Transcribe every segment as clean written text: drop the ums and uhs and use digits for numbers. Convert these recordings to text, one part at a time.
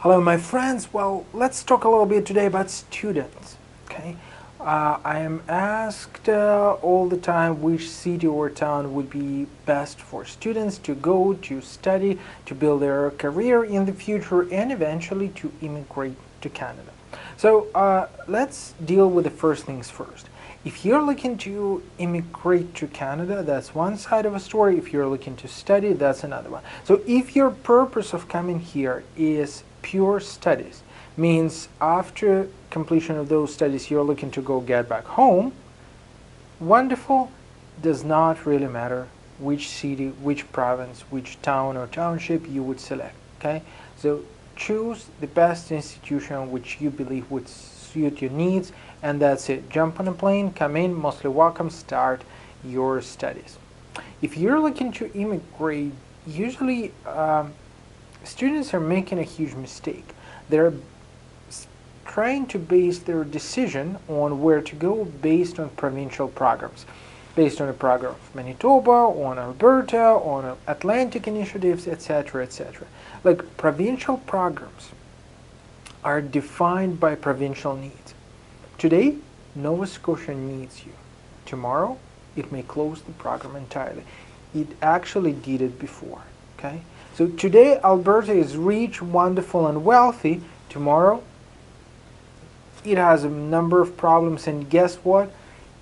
Hello, my friends. Well, let's talk a little bit today about students. Okay, I am asked all the time which city or town would be best for students to go to study, to build their career in the future, and eventually to immigrate to Canada. So let's deal with the first things first. If you're looking to immigrate to Canada, that's one side of a story. If you're looking to study, that's another one. So if your purpose of coming here is pure studies, means after completion of those studies you're looking to go get back home, wonderful. Does not really matter which city, which province, which town or township you would select. Okay, so choose the best institution which you believe would suit your needs, and that's it. Jump on a plane, come in, mostly welcome, start your studies. If you're looking to immigrate, usually students are making a huge mistake. They're trying to base their decision on where to go based on provincial programs, based on the program of Manitoba, on Alberta, on Atlantic initiatives, etc., etc. Like, provincial programs are defined by provincial needs. Today, Nova Scotia needs you. Tomorrow, it may close the program entirely. It actually did it before. Okay? So today, Alberta is rich, wonderful, and wealthy. Tomorrow, it has a number of problems, and guess what?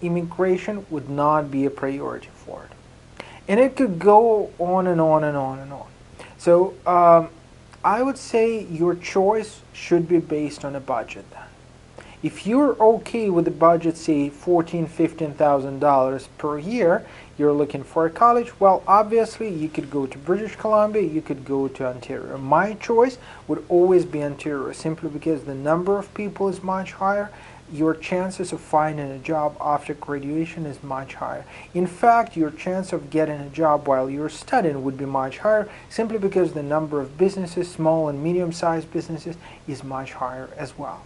Immigration would not be a priority for it. And it could go on and on and on and on. So I would say your choice should be based on a budget then. If you're okay with the budget, say $14,000, $15,000 per year, you're looking for a college, well, obviously you could go to British Columbia, you could go to Ontario. My choice would always be Ontario, simply because the number of people is much higher. Your chances of finding a job after graduation is much higher. In fact, your chance of getting a job while you're studying would be much higher, simply because the number of businesses, small and medium-sized businesses, is much higher as well.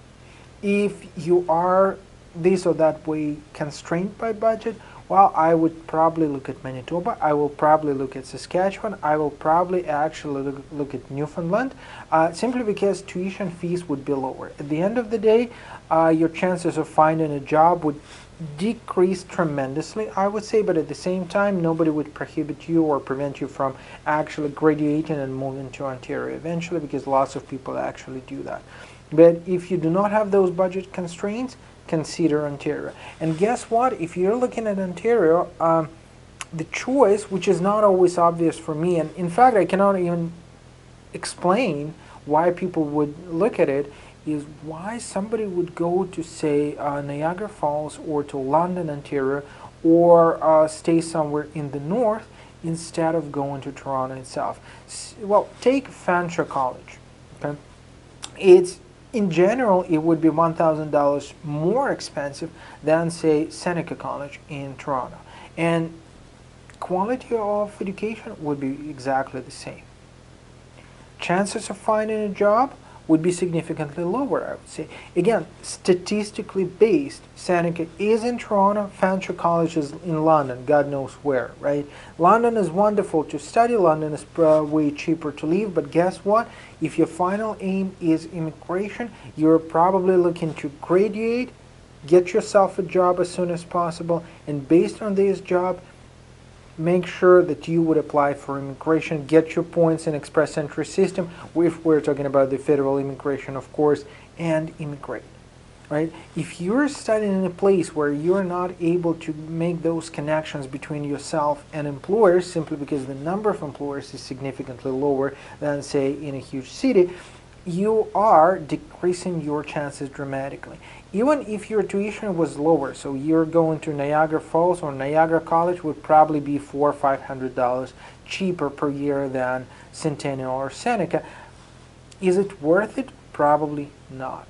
If you are this or that way constrained by budget, well, I would probably look at Manitoba, I will probably look at Saskatchewan, I will probably actually look at Newfoundland, simply because tuition fees would be lower. At the end of the day, your chances of finding a job would decrease tremendously, I would say, but at the same time, nobody would prohibit you or prevent you from actually graduating and moving to Ontario eventually, because lots of people actually do that. But if you do not have those budget constraints, consider Ontario. And guess what? If you're looking at Ontario, the choice, which is not always obvious for me, and in fact I cannot even explain why people would look at it, is why somebody would go to, say, Niagara Falls or to London, Ontario, or stay somewhere in the north instead of going to Toronto itself. Well, take Fanshawe College. Okay? It's in general, it would be $1,000 more expensive than, say, Seneca College in Toronto. And quality of education would be exactly the same. Chances of finding a job would be significantly lower, I would say. Again, statistically based, Seneca is in Toronto, Fanshawe College is in London, God knows where, right? London is wonderful to study, London is way cheaper to live, but guess what? If your final aim is immigration, you're probably looking to graduate, get yourself a job as soon as possible, and based on this job, make sure that you would apply for immigration, get your points in express entry system, if we're talking about the federal immigration, of course, and immigrate, right? If you're studying in a place where you're not able to make those connections between yourself and employers, simply because the number of employers is significantly lower than, say, in a huge city, you are decreasing your chances dramatically. Even if your tuition was lower, so you're going to Niagara Falls or Niagara College, would probably be $400 or $500 cheaper per year than Centennial or Seneca. Is it worth it? Probably not.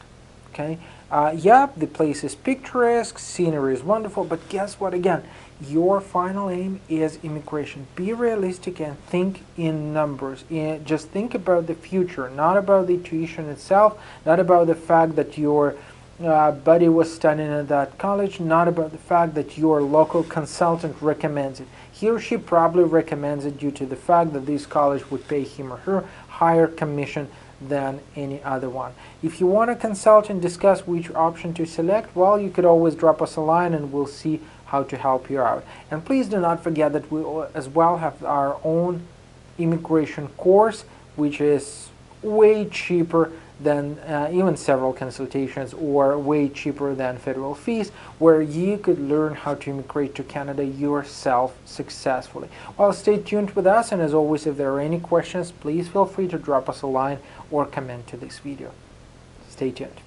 Okay. Yeah, the place is picturesque, scenery is wonderful, but guess what? Again, your final aim is immigration. Be realistic and think in numbers. Just think about the future, not about the tuition itself, not about the fact that your buddy was studying at that college, not about the fact that your local consultant recommends it. He or she probably recommends it due to the fact that this college would pay him or her higher commission than any other one. If you want to consult and discuss which option to select, well, you could always drop us a line and we'll see how to help you out. And please do not forget that we as well have our own immigration course, which is way cheaper than even several consultations, or way cheaper than federal fees, where you could learn how to immigrate to Canada yourself successfully. Well, stay tuned with us, and as always, if there are any questions, please feel free to drop us a line or comment to this video. Stay tuned.